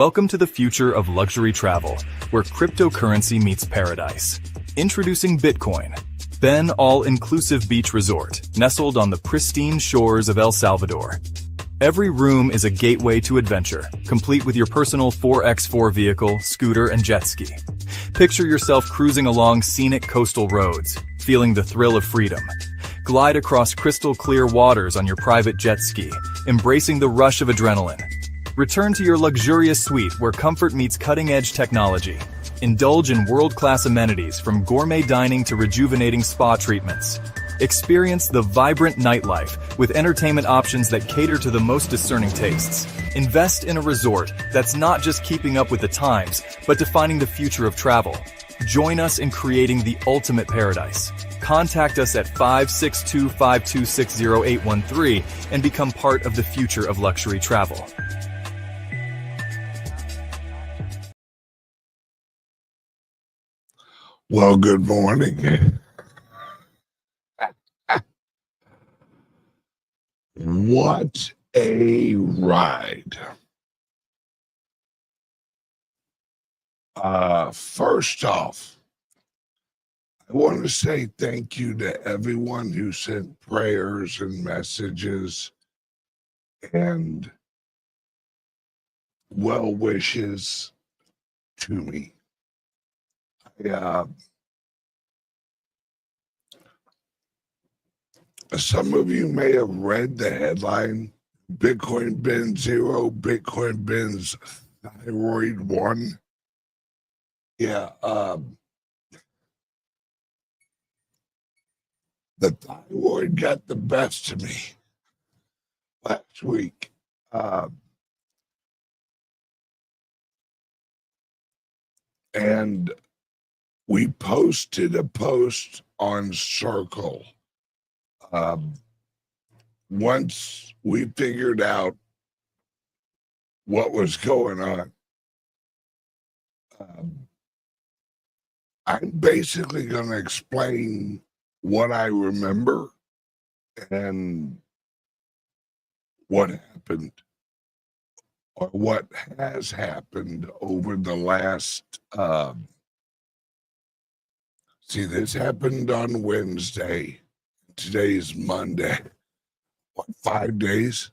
Welcome to the future of luxury travel, where cryptocurrency meets paradise. Introducing Bitcoin, Ben all-inclusive beach resort, nestled on the pristine shores of El Salvador. Every room is a gateway to adventure, complete with your personal 4x4 vehicle, scooter, and jet ski. Picture yourself cruising along scenic coastal roads, feeling the thrill of freedom. Glide across crystal-clear waters on your private jet ski, embracing the rush of adrenaline. Return to your luxurious suite where comfort meets cutting-edge technology. Indulge in world-class amenities from gourmet dining to rejuvenating spa treatments. Experience the vibrant nightlife with entertainment options that cater to the most discerning tastes. Invest in a resort that's not just keeping up with the times, but defining the future of travel. Join us in creating the ultimate paradise. Contact us at 562-526-0813 and become part of the future of luxury travel. Well, good morning. What a ride. First off, I want to say thank you to everyone who sent prayers and messages and well wishes to me. Some of you may have read the headline, Bitcoin bin 0, Bitcoin bin's Thyroid 1. Yeah, the thyroid got the best of me last week. And we posted a post on Circle. Once we figured out what was going on, I'm basically going to explain what I remember and what happened or what has happened over the last, this happened on Wednesday. Today's Monday. What, 5 days?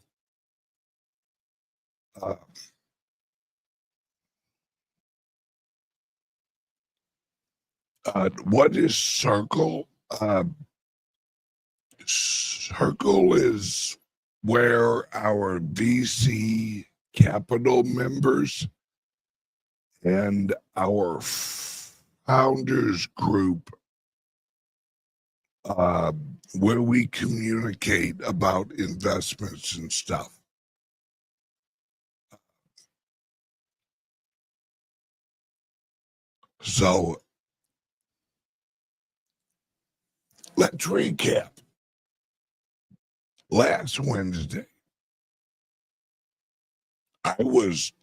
What is Circle? Circle is where our VC capital members and our founders group, where we communicate about investments and stuff. So let's recap. Last Wednesday, I was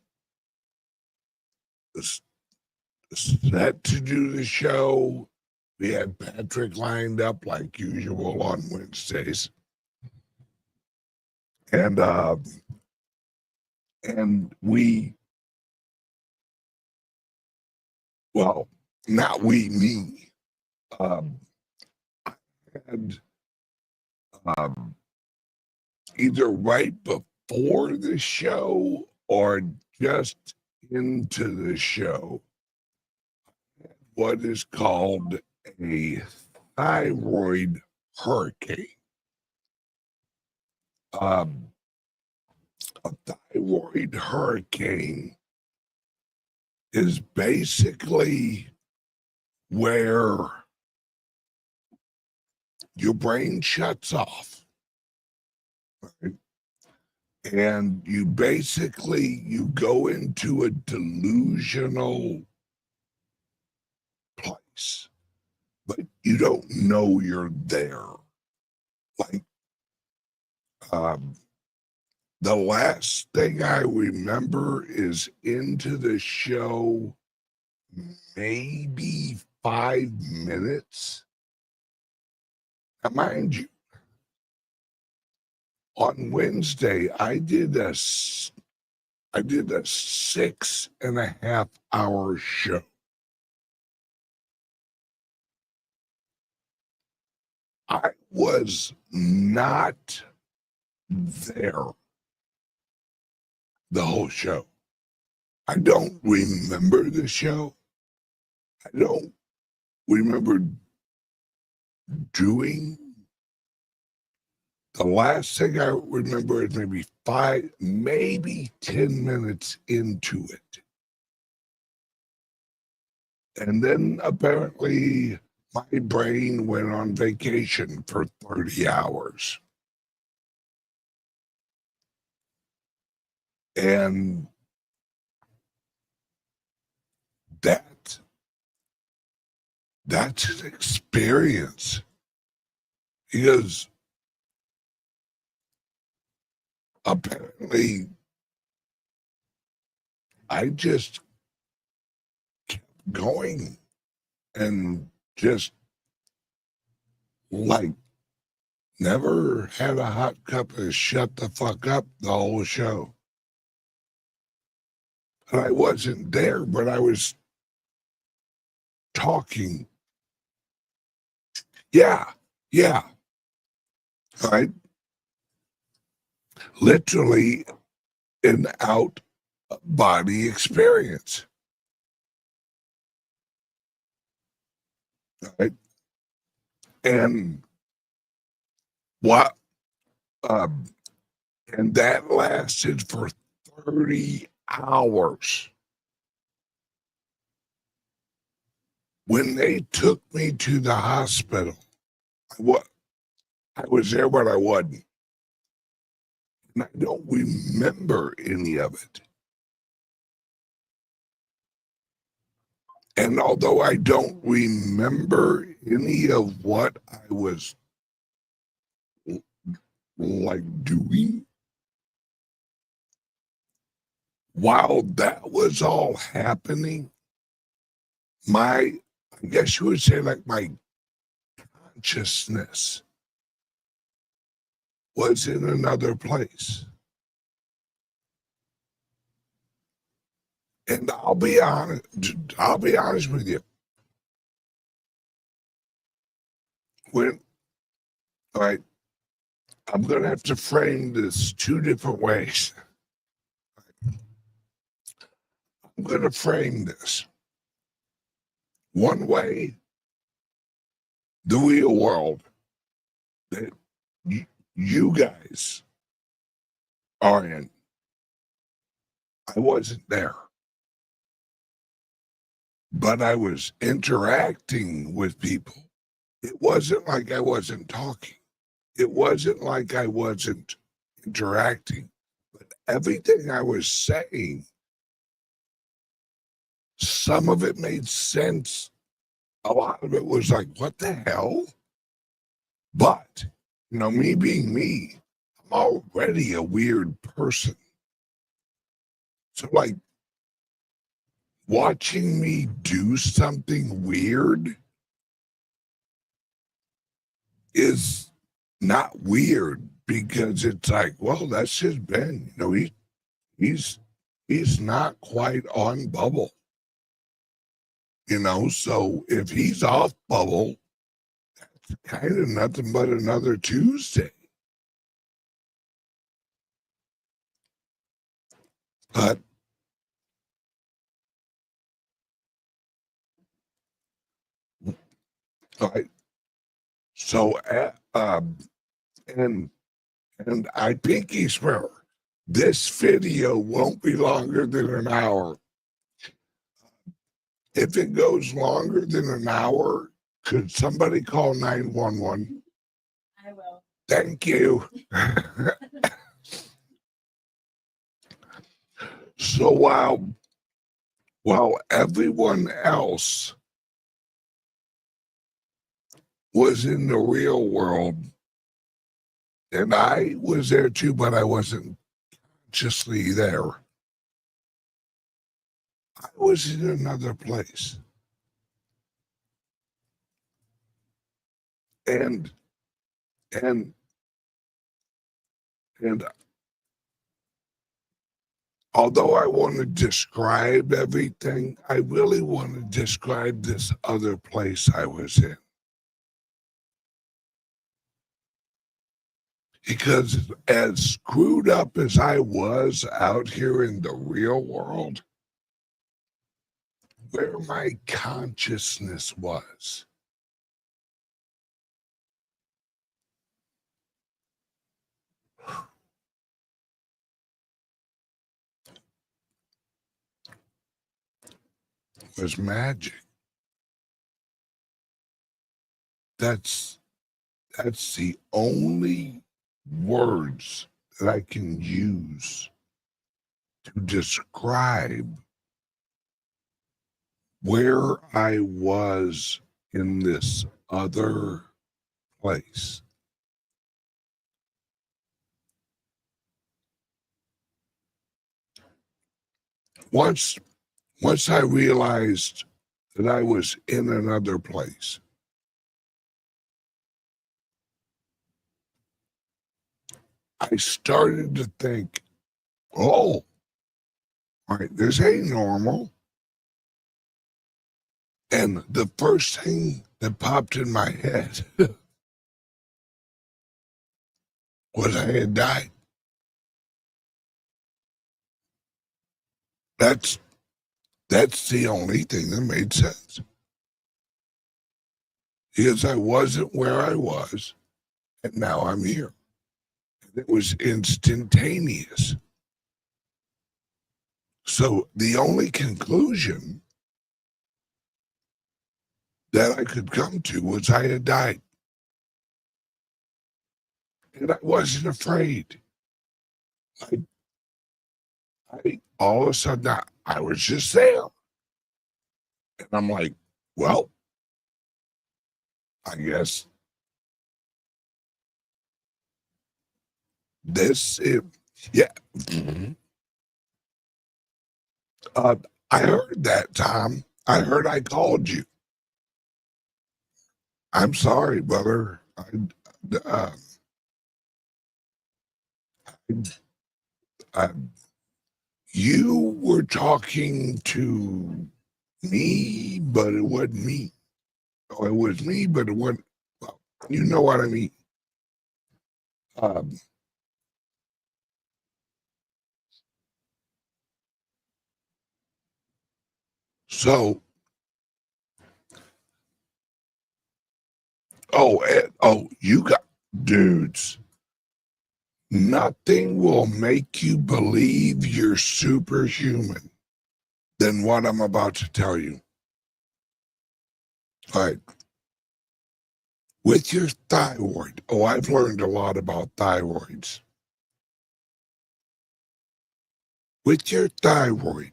set to do the show. We had Patrick lined up like usual on Wednesdays. And we, well, not we, me, had either right before the show or just into the show what is called a thyroid hurricane. A thyroid hurricane is basically where your brain shuts off, right? And you go into a delusional place, but you don't know you're there. Like, the last thing I remember is into the show, maybe 5 minutes. Now, mind you, on Wednesday, I did a I did a 6.5-hour show. I was not there the whole show. I don't remember the show. I don't remember doing. The last thing I remember is maybe 5, maybe 10 minutes into it. And then apparently my brain went on vacation for 30 hours. And that's an experience. Because apparently I just kept going and just like never had a hot cup of shut the fuck up the whole show. And I wasn't there, but I was talking. Yeah. Right? Literally an out body experience. Right? And what and that lasted for 30 hours. When they took me to the hospital, I was there, but I wasn't. And I don't remember any of it. And although I don't remember any of what I was like doing, while that was all happening, I guess you would say, like, my consciousness was in another place. And I'll be honest with you. All right, I'm going to have to frame this 2 different ways. I'm going to frame this one way, the real world that you guys are in. I wasn't there, but I was interacting with people. It wasn't like I wasn't talking. It wasn't like I wasn't interacting, but everything I was saying, some of it made sense. A lot of it was like, what the hell? But, me being me, I'm already a weird person. So, like, watching me do something weird is not weird because it's like, well, that's just Ben. He's not quite on bubble. So if he's off bubble, that's kind of nothing but another Tuesday. But all right. So and I pinky swear this video won't be longer than an hour. If it goes longer than an hour, could somebody call 911? I will. Thank you. So while everyone else was in the real world, and I was there too, but I wasn't consciously there. I was in another place. And and although I want to describe everything, I really want to describe this other place I was in. Because as screwed up as I was out here in the real world, where my consciousness was magic. That's the only words that I can use to describe where I was in this other place. Once I realized that I was in another place, I started to think, oh, all right, this ain't normal. And the first thing that popped in my head was I had died. That's the only thing that made sense. Because I wasn't where I was, and now I'm here. And it was instantaneous. So the only conclusion that I could come to was I had died. And I wasn't afraid. I all of a sudden, I was just there. And I'm like, well, I guess this is, yeah. I heard that, Tom. I heard I called you. I'm sorry, brother. Uh, I, you were talking to me, but it wasn't me. Oh, it was me, but it wasn't. Well, you know what I mean. Um, so, you got dudes. Nothing will make you believe you're superhuman than what I'm about to tell you. All right. With your thyroid, I've learned a lot about thyroids. With your thyroid,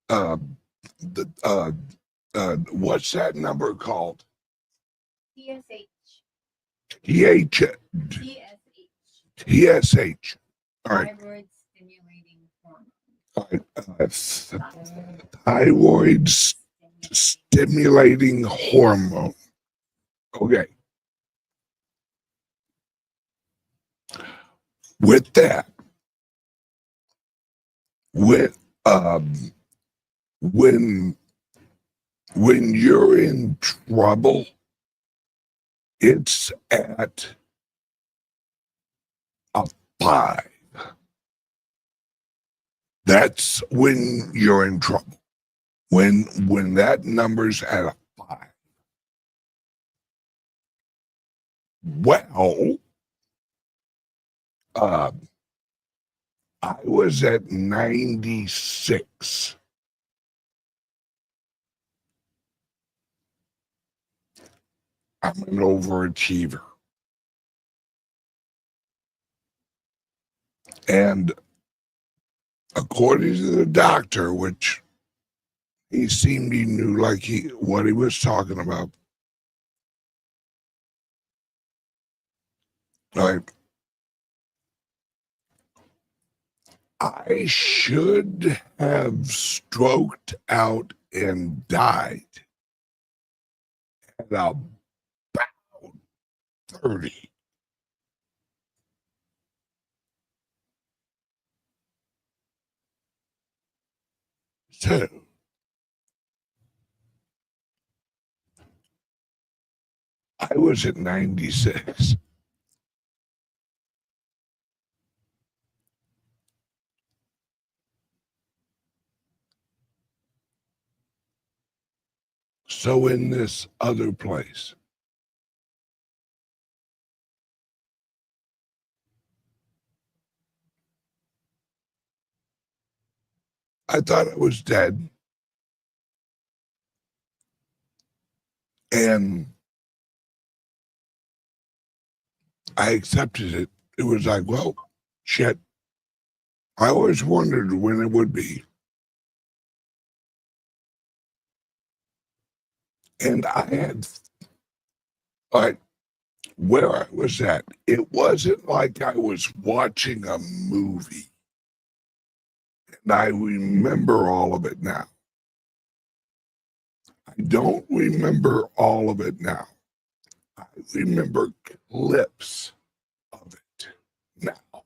uh, what's that number called? TSH. TSH. All right. Thyroid stimulating hormone. All right. Thyroid stimulating hormone. Okay. With that, with when you're in trouble, it's at a 5. That's when you're in trouble. When that number's at a 5. Well, I was at 96. I'm an overachiever. And according to the doctor, which he seemed he knew what he was talking about. Like, I should have stroked out and died at about 30. So I was at 96. So in this other place, I thought I was dead. And I accepted it. It was like, well, shit. I always wondered when it would be. And I had, like, where I was at, it wasn't like I was watching a movie. And I remember all of it now. I don't remember all of it now. I remember clips of it now.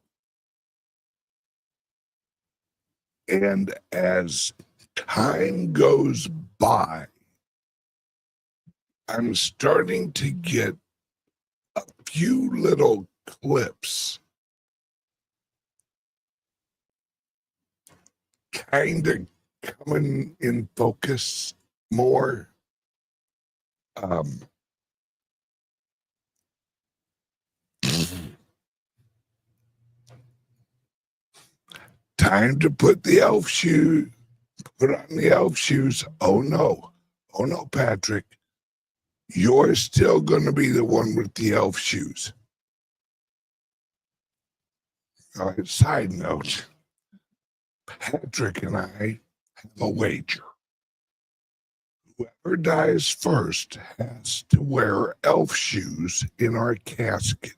And as time goes by, I'm starting to get a few little clips kind of coming in focus more. Time to put the elf shoe, put on the elf shoes. Oh no, Patrick, you're still going to be the one with the elf shoes. All right, side note, Patrick and I have a wager. Whoever dies first has to wear elf shoes in our casket.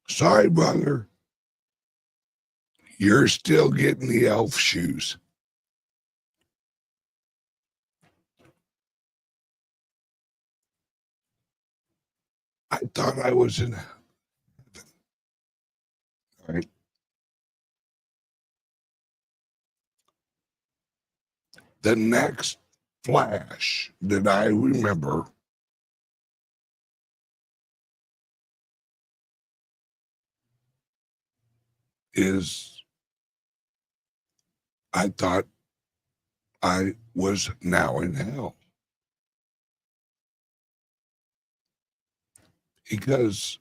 Sorry, brother. You're still getting the elf shoes. I thought I was in heaven. All right. The next flash that I remember is I thought I was now in hell. Because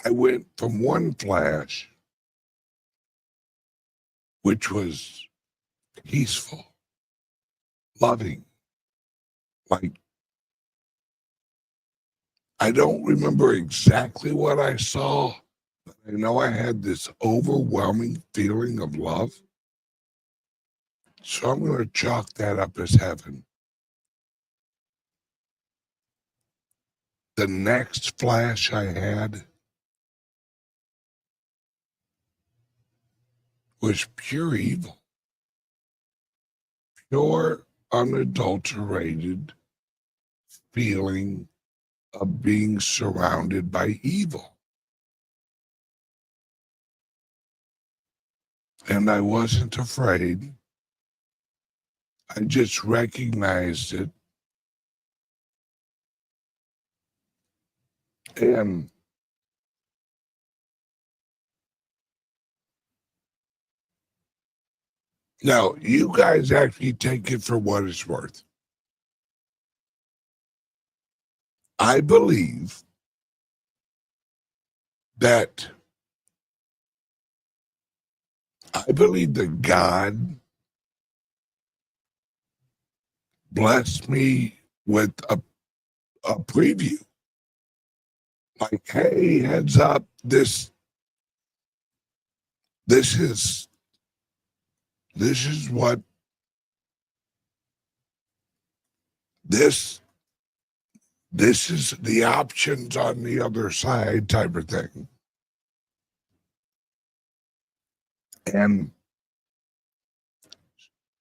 I went from one flash, which was peaceful, loving, like, I don't remember exactly what I saw, but I know I had this overwhelming feeling of love. So I'm going to chalk that up as heaven. The next flash I had was pure evil, pure, unadulterated feeling of being surrounded by evil. And I wasn't afraid. I just recognized it. And now you guys actually take it for what it's worth. I believe that God blessed me with a preview. Like, hey, heads up, this is what this is the options on the other side type of thing. And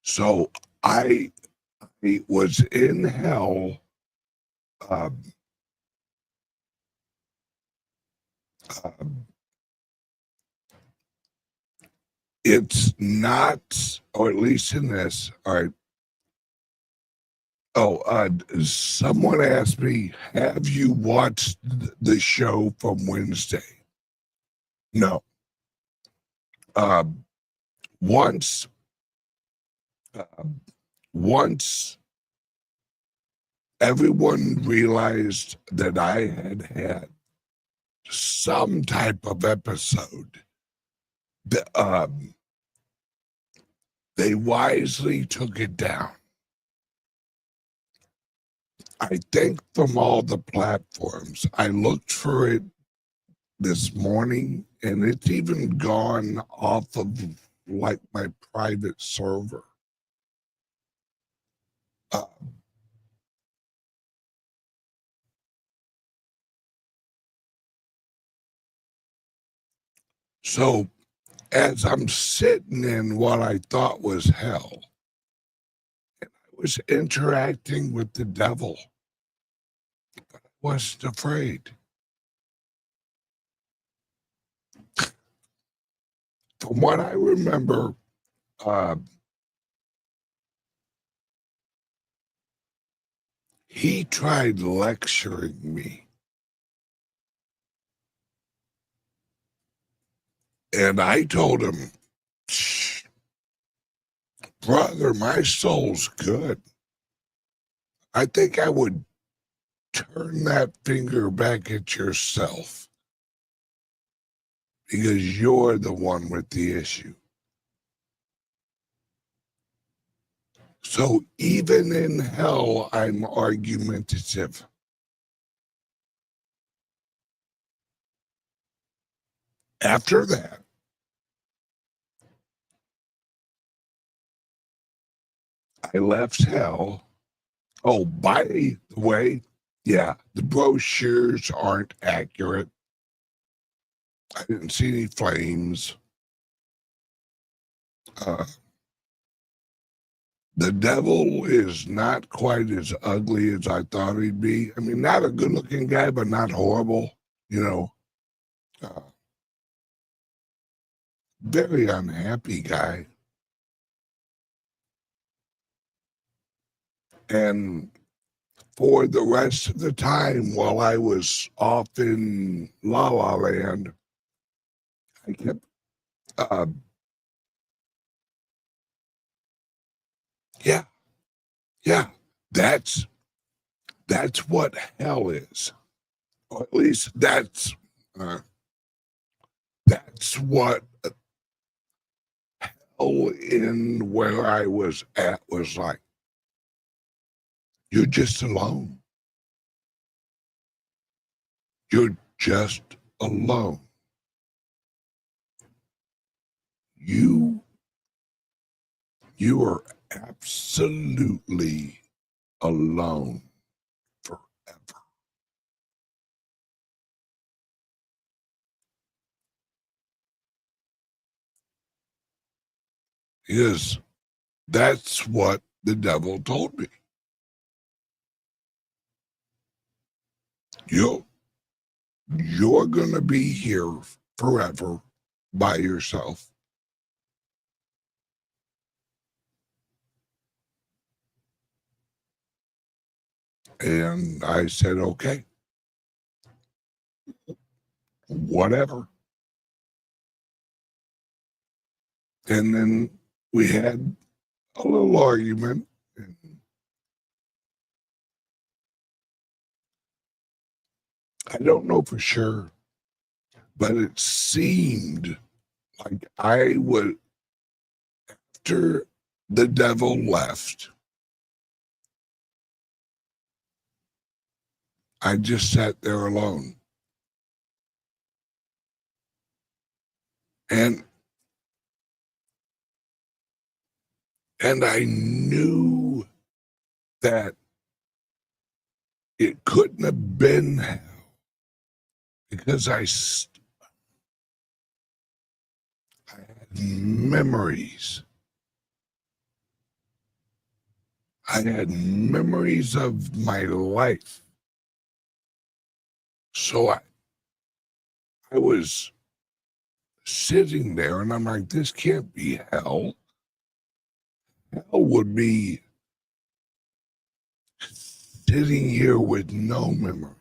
so I was in hell um, it's not, or at least in this, all right. Oh, someone asked me, have you watched the show from Wednesday? No. Once, once everyone realized that I had some type of episode, they wisely took it down. I think from all the platforms, I looked for it this morning, and it's even gone off of like my private server. So as I'm sitting in what I thought was hell, I was interacting with the devil, but I wasn't afraid. From what I remember, he tried lecturing me. And I told him, "Shh, brother, my soul's good. I think I would turn that finger back at yourself because you're the one with the issue." So even in hell, I'm argumentative. After that, I left hell. Oh, by the way, yeah, the brochures aren't accurate. I didn't see any flames. The devil is not quite as ugly as I thought he'd be. I mean, not a good looking guy, but not horrible, you know. Very unhappy guy. And for the rest of the time while I was off in La La Land, I kept, uh, yeah, yeah, that's what hell is, or at least that's what hell in where I was at was like. You're just alone. You're just alone. You are absolutely alone forever. Yes, that's what the devil told me. You're gonna be here forever by yourself. And I said, okay, whatever. And then we had a little argument. And I don't know for sure, but it seemed like I would, after the devil left, I just sat there alone. And I knew that it couldn't have been hell because I had memories. I had memories of my life. So I was sitting there, and I'm like, this can't be hell. Hell would be sitting here with no memories.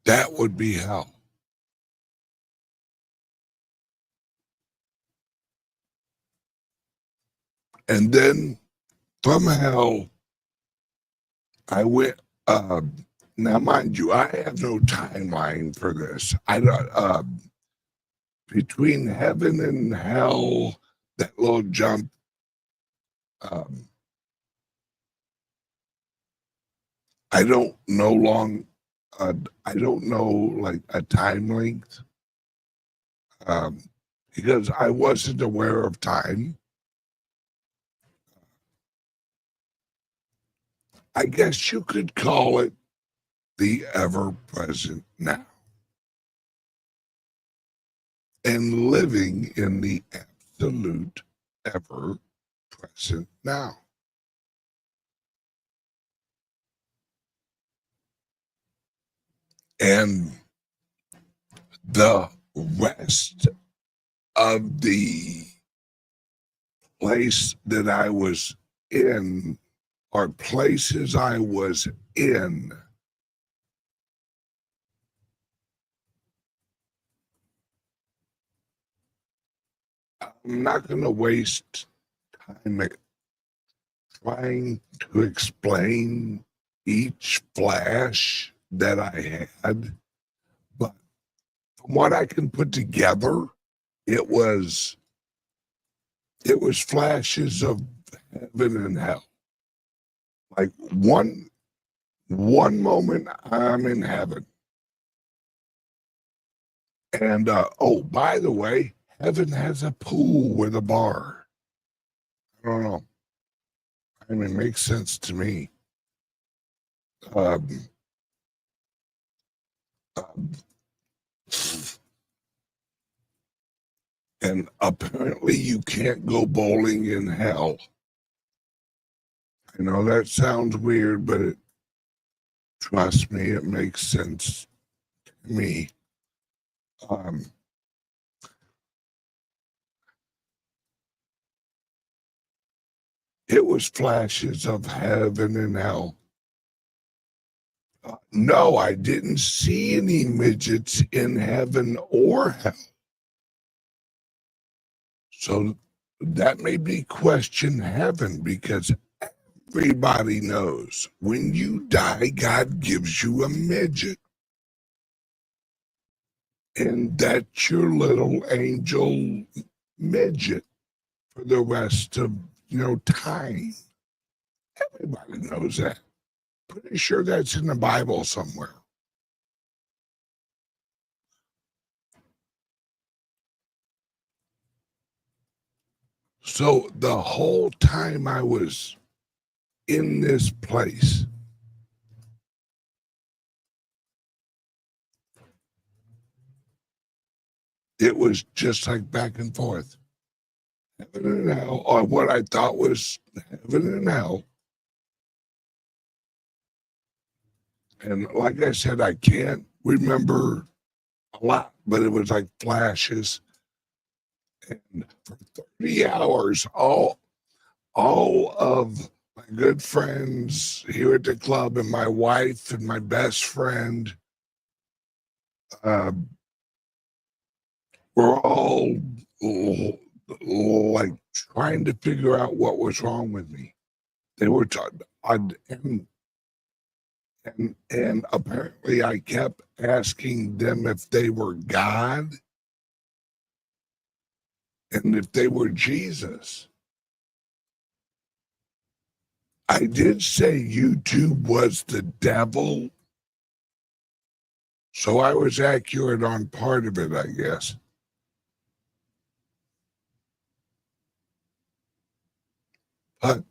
That would be hell. And then from hell, I went, now mind you, I have no timeline for this. I don't, between heaven and hell, that little jump, I don't know I don't know like a time length, because I wasn't aware of time. I guess you could call it the ever-present now. And living in the absolute ever-present now. And the rest of the place that I was in, or places I was in, I'm not going to waste time trying to explain each flash that I had, but from what I can put together, it was flashes of heaven and hell. Like one moment I'm in heaven, and oh, by the way, heaven has a pool with a bar. I don't know. I mean, it makes sense to me. Um, and apparently you can't go bowling in hell. I know that sounds weird, but trust me, it makes sense to me. It was flashes of heaven and hell. No, I didn't see any midgets in heaven or hell. So that made me question heaven, because everybody knows when you die, God gives you a midget. And that's your little angel midget for the rest of, time. Everybody knows that. Pretty sure that's in the Bible somewhere. So the whole time I was in this place, it was just like back and forth. Heaven and hell, or what I thought was heaven and hell. And like I said, I can't remember a lot, but it was like flashes. And for 30 hours, all of my good friends here at the club and my wife and my best friend were all like trying to figure out what was wrong with me. They were and apparently I kept asking them if they were God and if they were Jesus. I did say YouTube was the devil, so I was accurate on part of it, I guess. But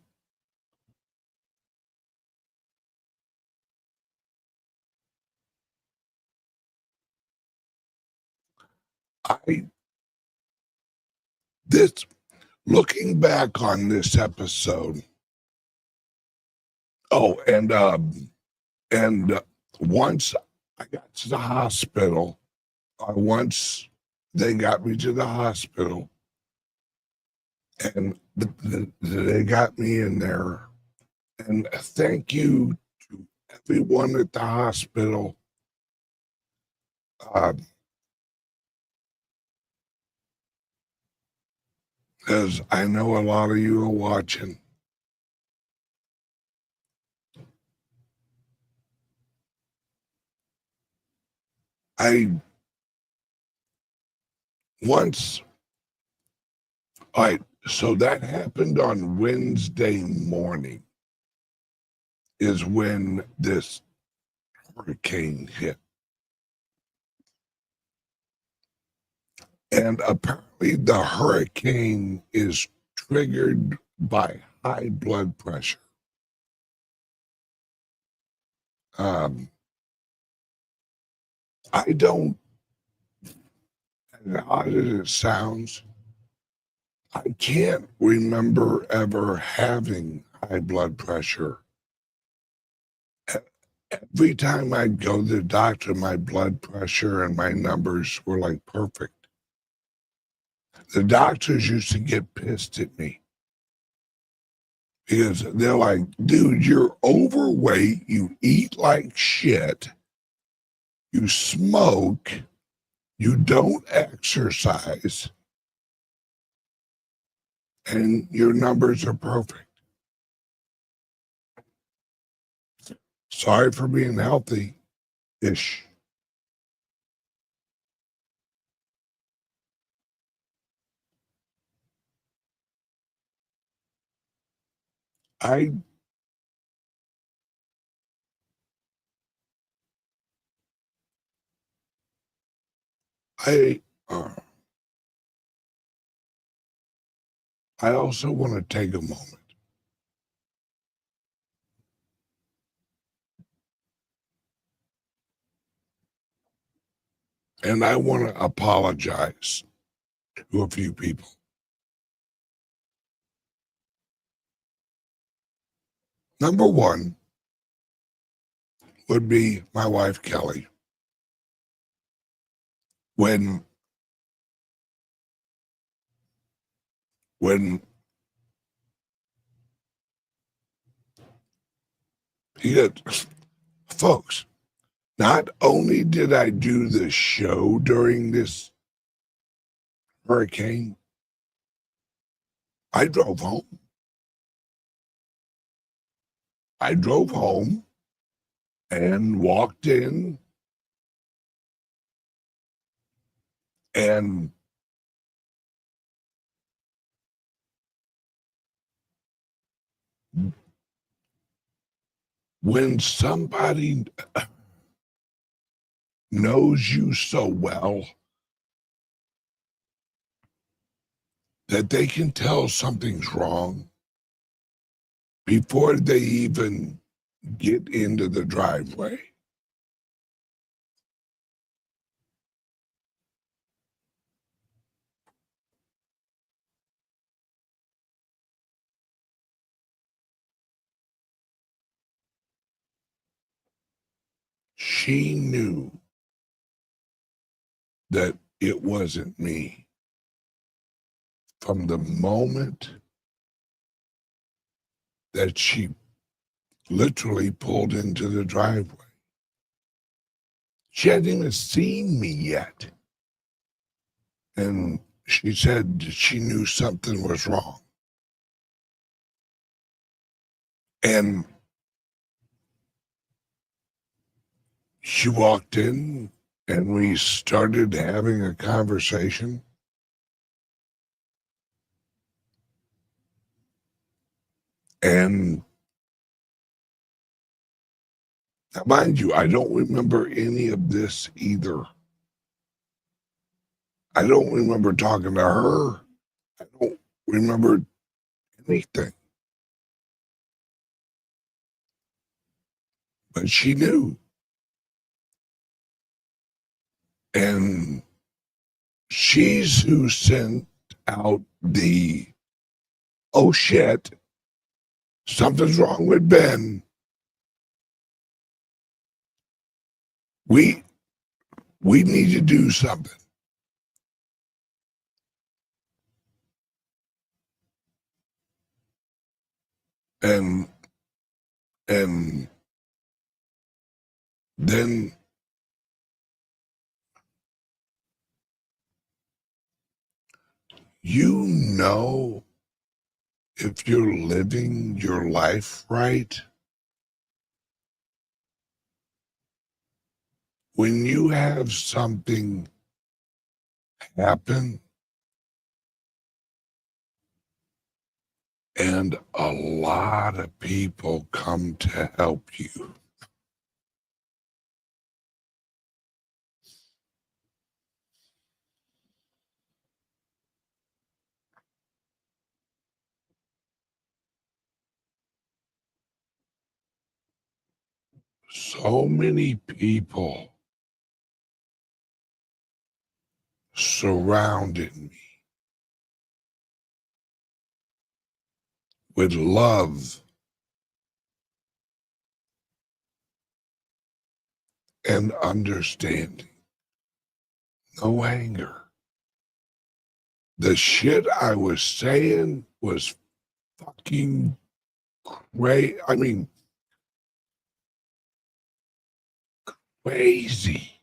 this looking back on this episode, oh, and once I got to the hospital, once they got me to the hospital, and they got me in there. And thank you to everyone at the hospital. As I know a lot of you are watching. All right, so that happened on Wednesday morning is when this hurricane hit. And apparently the hurricane is triggered by high blood pressure. I don't, as odd as it sounds, I can't remember ever having high blood pressure. Every time I'd go to the doctor, my blood pressure and my numbers were like perfect. The doctors used to get pissed at me because they're like, dude, you're overweight, you eat like shit, you smoke, you don't exercise, and your numbers are perfect. Sorry for being healthy-ish. I also want to take a moment and I want to apologize to a few people. Number one would be my wife, Kelly. When folks, not only did I do the show during this hurricane, I drove home. I drove home and walked in and when somebody knows you so well that they can tell something's wrong before they even get into the driveway. She knew that it wasn't me from the moment that she literally pulled into the driveway. She hadn't even seen me yet. And she said she knew something was wrong. And she walked in and we started having a conversation. And now, mind you, I don't remember any of this either. I don't remember talking to her. I don't remember anything. But she knew. And she's who sent out the, oh shit, something's wrong with Ben. we need to do something. And then you know if you're living your life right when you have something happen and a lot of people come to help you. So many people surrounded me with love and understanding, no anger. The shit I was saying was fucking crazy. I mean, crazy.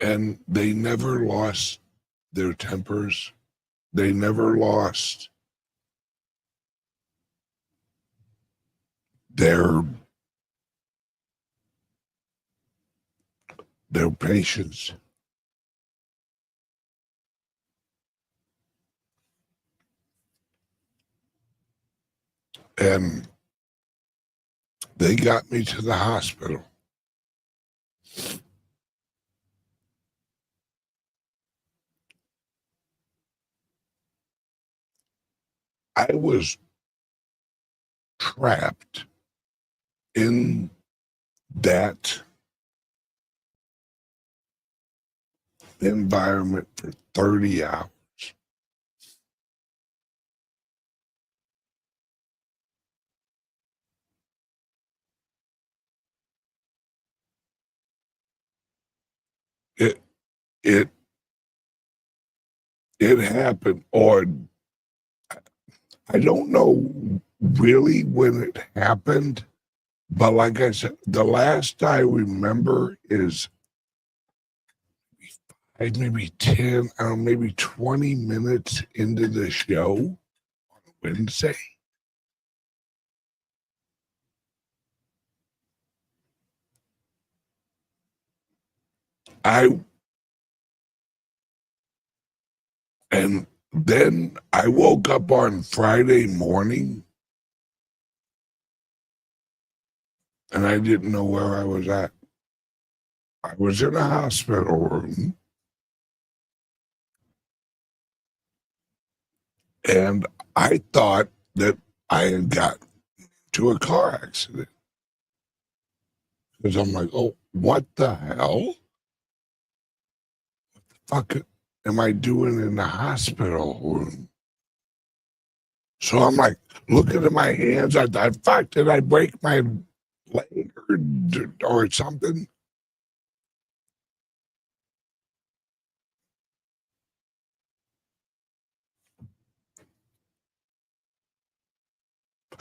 And they never lost their tempers. They never lost their patience. And they got me to the hospital. I was trapped in that environment for 30 hours. It it it happened, or I don't know really when it happened, but like I said, the last I remember is maybe 10, I don't know, maybe 20 minutes into the show on Wednesday. And then I woke up on Friday morning and I didn't know where I was at. I was in a hospital room and I thought that I had got to a car accident. Because I'm like, oh, what the hell? Fuck am I doing in the hospital room? So I'm like looking at my hands. I thought, fuck, did I break my leg or something?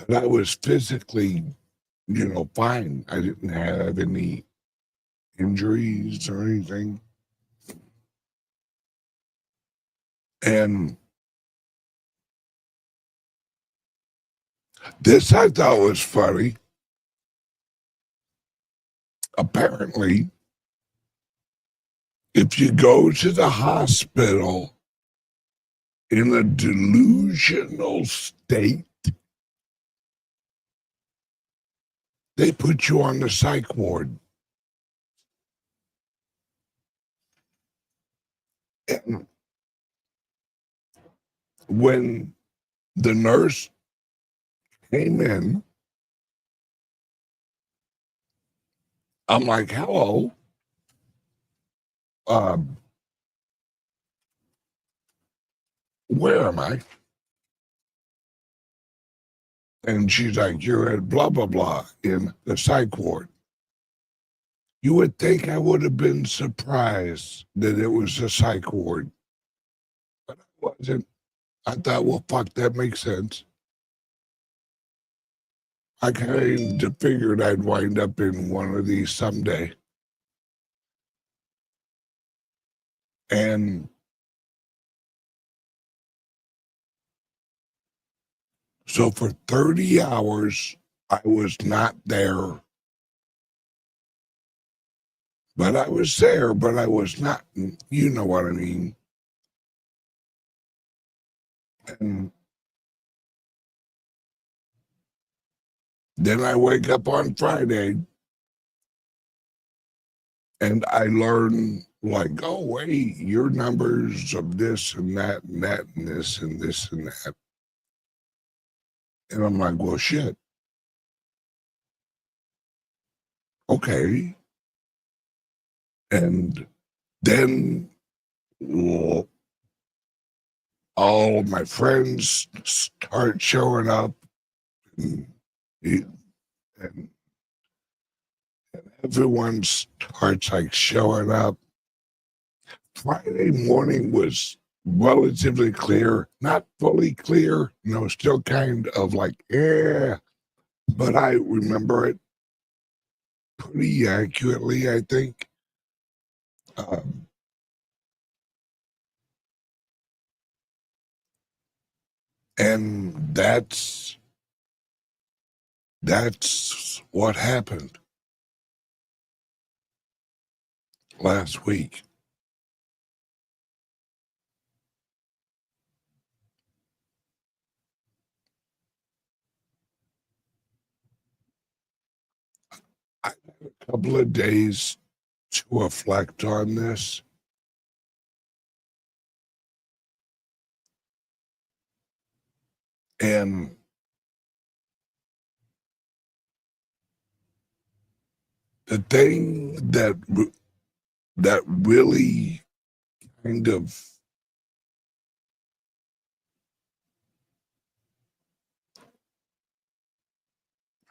But I was physically, fine. I didn't have any injuries or anything. And this I thought was funny. Apparently, if you go to the hospital in a delusional state, they put you on the psych ward. And when the nurse came in, I'm like, hello. Um, where am I? And she's like, you're at blah, blah, blah in the psych ward. You would think I would have been surprised that it was a psych ward, but I wasn't. I thought, well, fuck, that makes sense. I kind of figured I'd wind up in one of these someday. And so for 30 hours, I was not there. But I was there, but I was not. You know what I mean. And then I wake up on Friday and I learn, like, oh, wait, your numbers of this and that and that and this and this and that. And I'm like, well, shit. Okay. And then, well, all my friends start showing up, and, and everyone starts like showing up. Friday morning was relatively clear, not fully clear, still kind of like, yeah, but I remember it pretty accurately, I think. Um, and that's what happened last week. I had a couple of days to reflect on this. And the thing that really kind of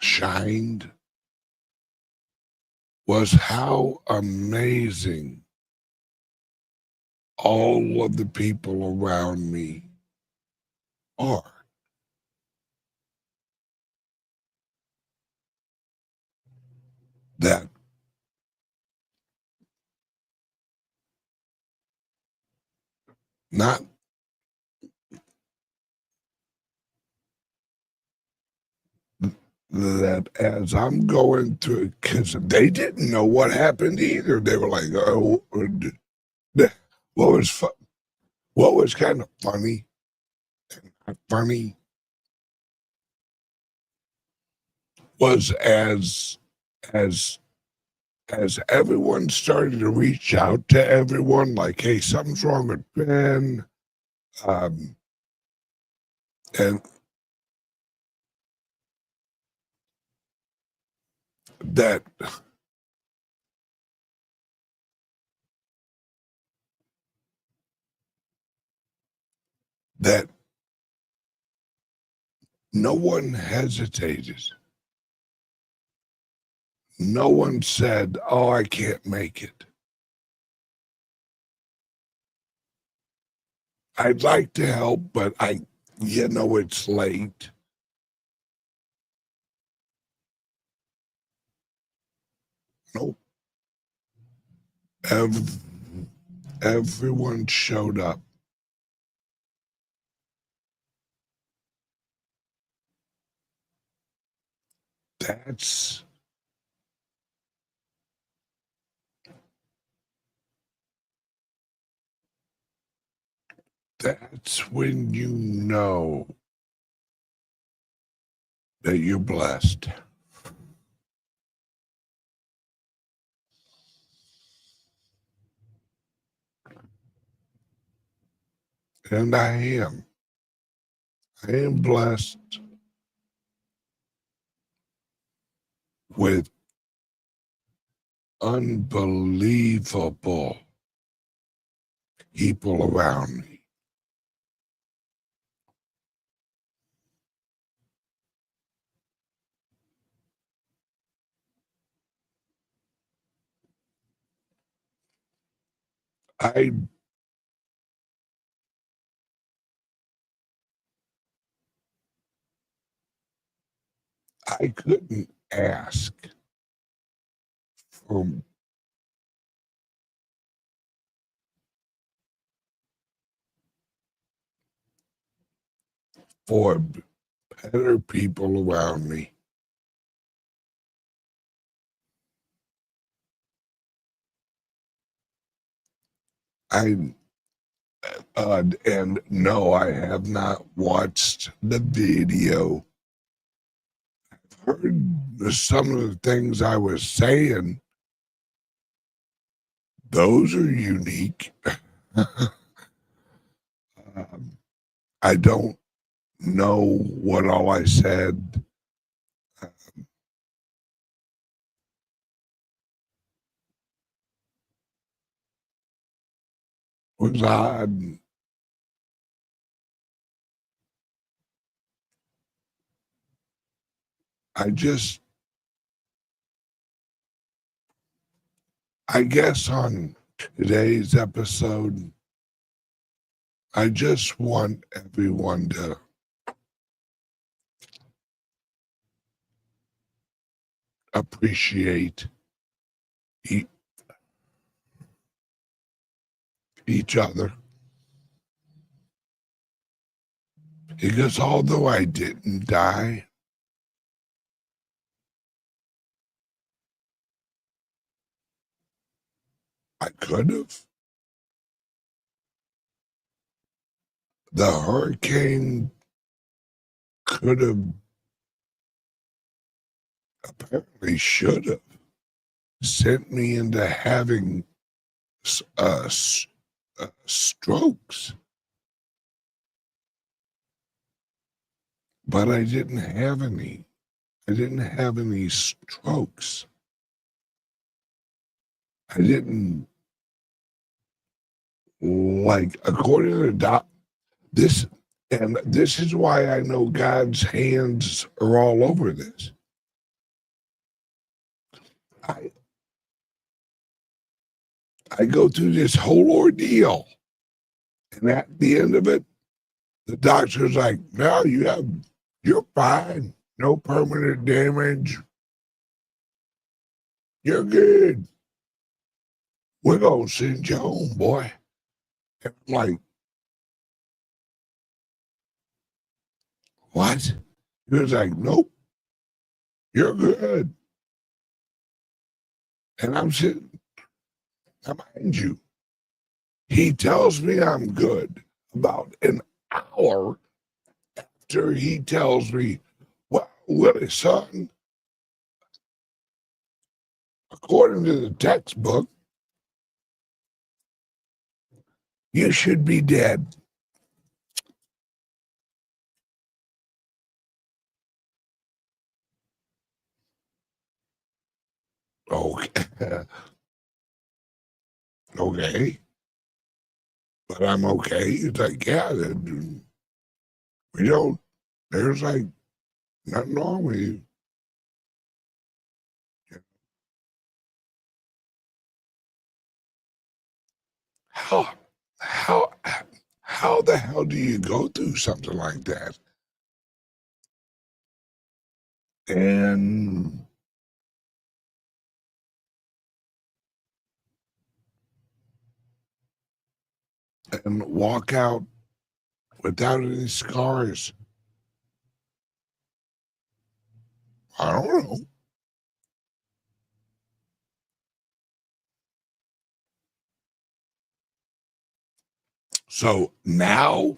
shined was how amazing all of the people around me are. That not that as I'm going through, because they didn't know what happened either. They were like, "Oh, what was what was kind of funny, not funny, was as as everyone started to reach out to everyone, like, hey, something's wrong with Ben, um, and that that no one hesitated. No one said, "Oh, I can't make it." I'd like to help, but it's late. Nope. Ev- Everyone showed up. That's that's when you know that you're blessed. And I am. I am blessed with unbelievable people around me. I couldn't ask for better people around me. And no, I have not watched the video. I've heard some of the things I was saying. Those are unique. I don't know what all I said was odd. I guess on today's episode, I just want everyone to appreciate e- each other. Because although I didn't die, I could have. The hurricane could have, apparently should have, sent me into having strokes. But I didn't have any. I didn't have any strokes. I didn't, like, according to the this, and this is why I know God's hands are all over this. I go through this whole ordeal, and at the end of it, the doctor's like, "No, you're fine. No permanent damage. You're good. We're gonna send you home, boy." And I'm like, "What?" He was like, "Nope, you're good." And I'm sitting, now mind you, he tells me I'm good about an hour after he tells me, "Well, Willie, son, according to the textbook, you should be dead." Okay. Okay. But I'm okay. It's like, yeah, we don't, there's like nothing wrong with you. How, how, how the hell do you go through something like that? And walk out without any scars? I don't know. So now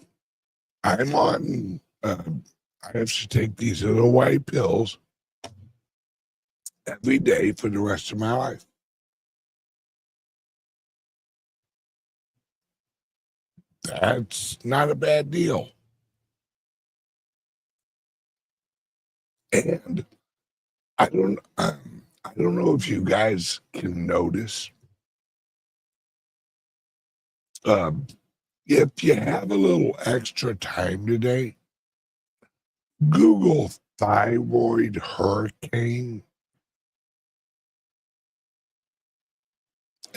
I'm on, I have to take these little white pills every day for the rest of my life. That's not a bad deal. And I don't know if you guys can notice. If you have a little extra time today, Google thyroid hurricane.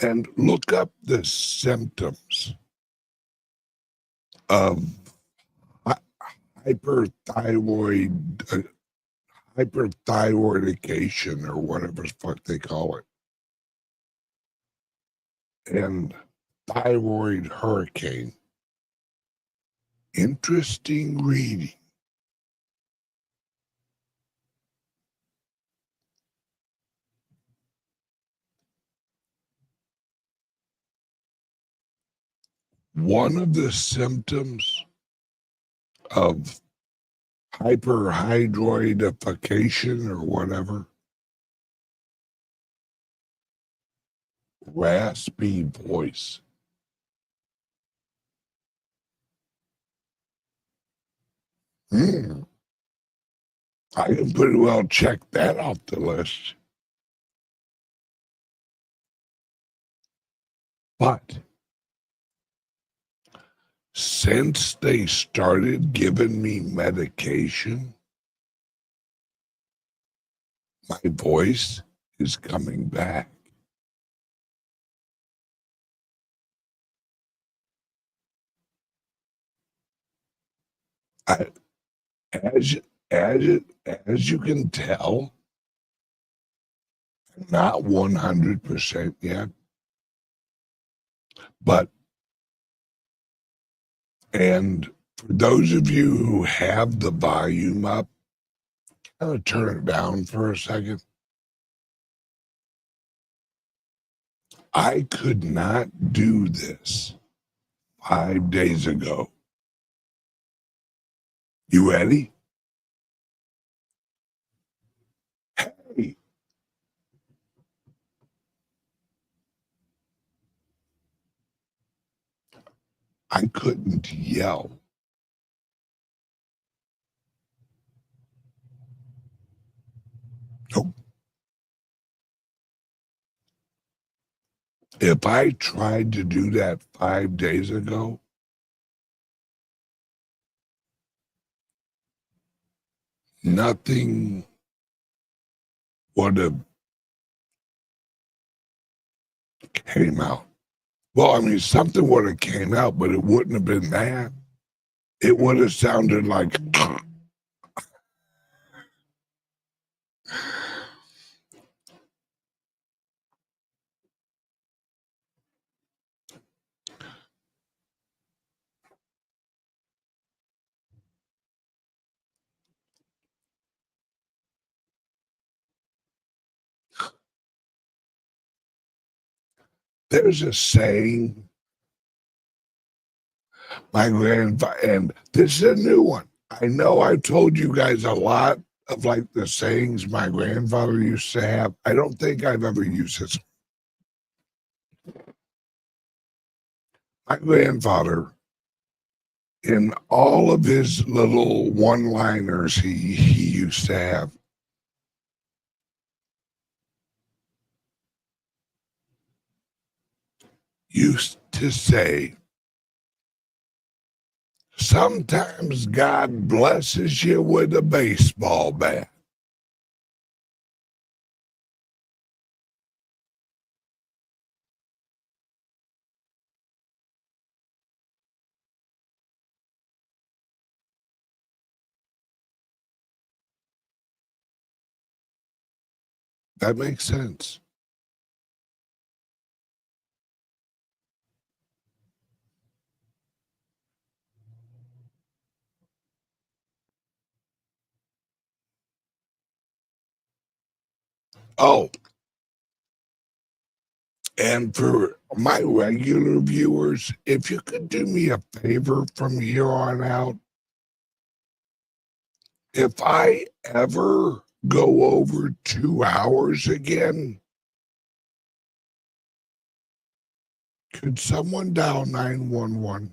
and look up the symptoms of hyperthyroid, hyperthyroidication, or whatever the fuck they call it, and thyroid hurricane. Interesting reading. One of the symptoms of hyperhidroidification or whatever, raspy voice. I can pretty well check that off the list. But since they started giving me medication, my voice is coming back. As you can tell, I'm not 100% yet, but, and for those of you who have the volume up, I'm going to turn it down for a second. I could not do this 5 days ago. You ready? Hey. I couldn't yell. Nope. If I tried to do that 5 days ago, nothing would have came out. Well, I mean, something would have came out, but it wouldn't have been that. It would have sounded like, there's a saying, my grandfather, and this is a new one. I know I've told you guys a lot of like the sayings my grandfather used to have. I don't think I've ever used this. My grandfather, in all of his little one-liners he used to have, used to say, sometimes God blesses you with a baseball bat. That makes sense. Oh, and for my regular viewers, if you could do me a favor from here on out, if I ever go over 2 hours again, could someone dial 911?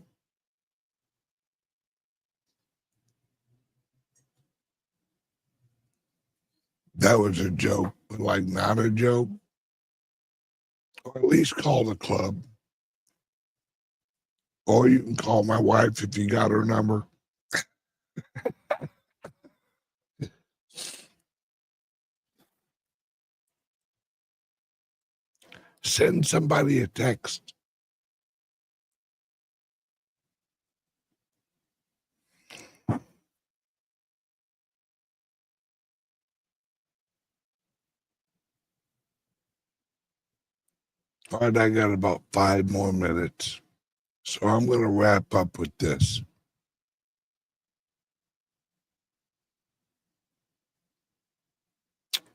That was a joke, but like not a joke. Or at least call the club. Or you can call my wife if you got her number. Send somebody a text. All right, I got about 5 more minutes. So I'm going to wrap up with this.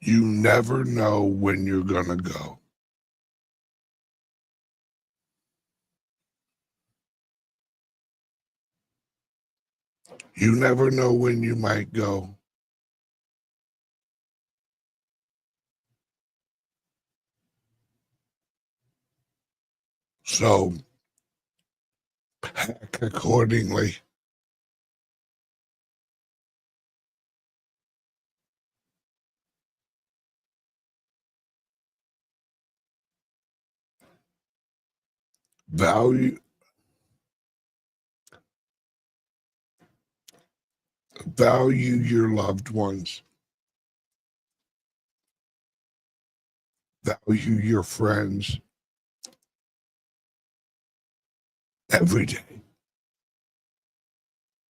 You never know when you're going to go. You never know when you might go. So pack accordingly. Value your loved ones. Value your friends every day.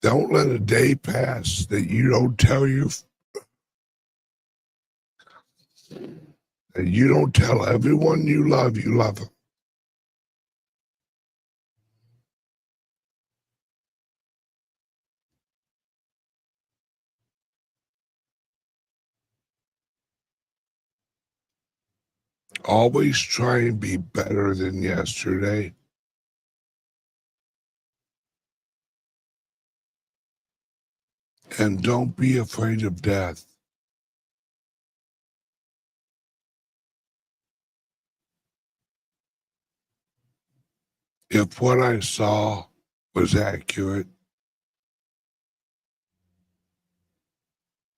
Don't let a day pass that you don't tell everyone you love them. Always try and be better than yesterday. And don't be afraid of death. If what I saw was accurate,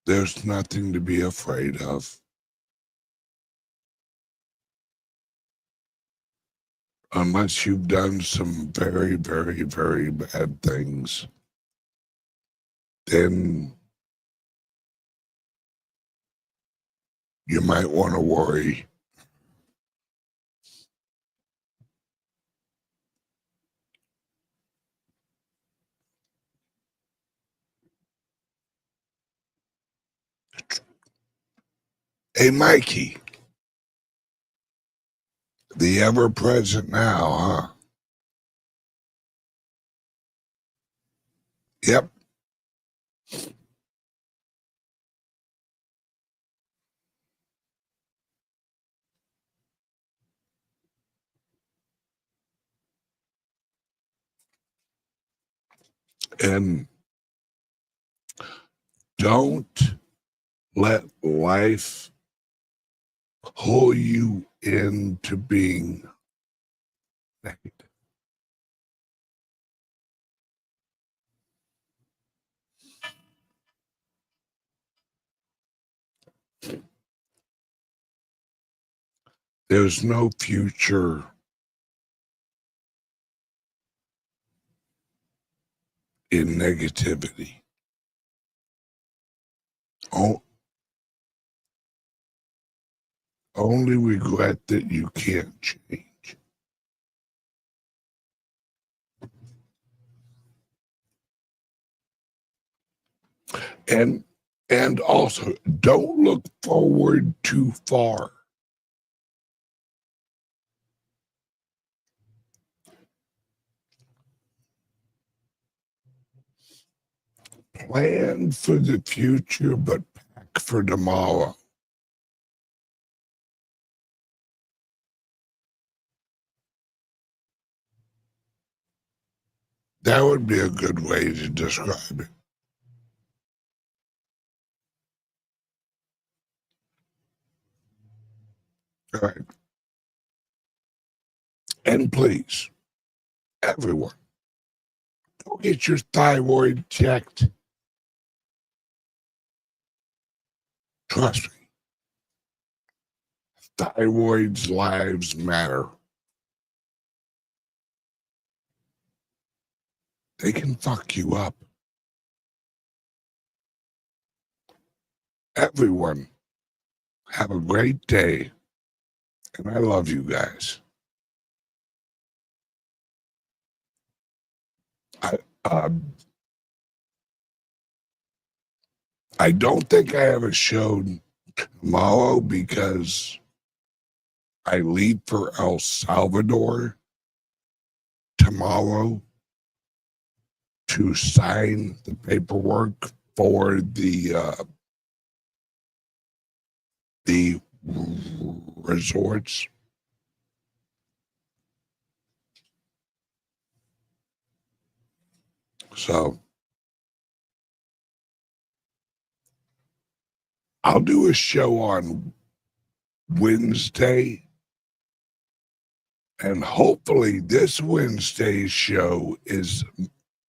there's nothing to be afraid of. Unless you've done some very, very, very bad things, then you might want to worry. Hey, Mikey, the ever-present now, huh? Yep. And don't let life pull you into being negative. There's no future in negativity. Only regret that you can't change. And also, don't look forward too far. Plan for the future, but pack for tomorrow. That would be a good way to describe it. All right. And please, everyone, go get your thyroid checked. Trust me, thyroid's lives matter. They can fuck you up. Everyone, have a great day And I love you guys. I don't think I have a show tomorrow because I leave for El Salvador tomorrow to sign the paperwork for the resorts. So I'll do a show on Wednesday, and hopefully this Wednesday's show is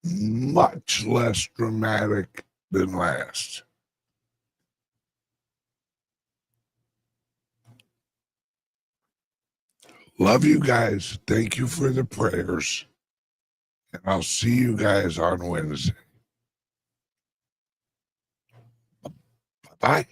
much less dramatic than last. Love you guys. Thank you for the prayers. And I'll see you guys on Wednesday. Bye.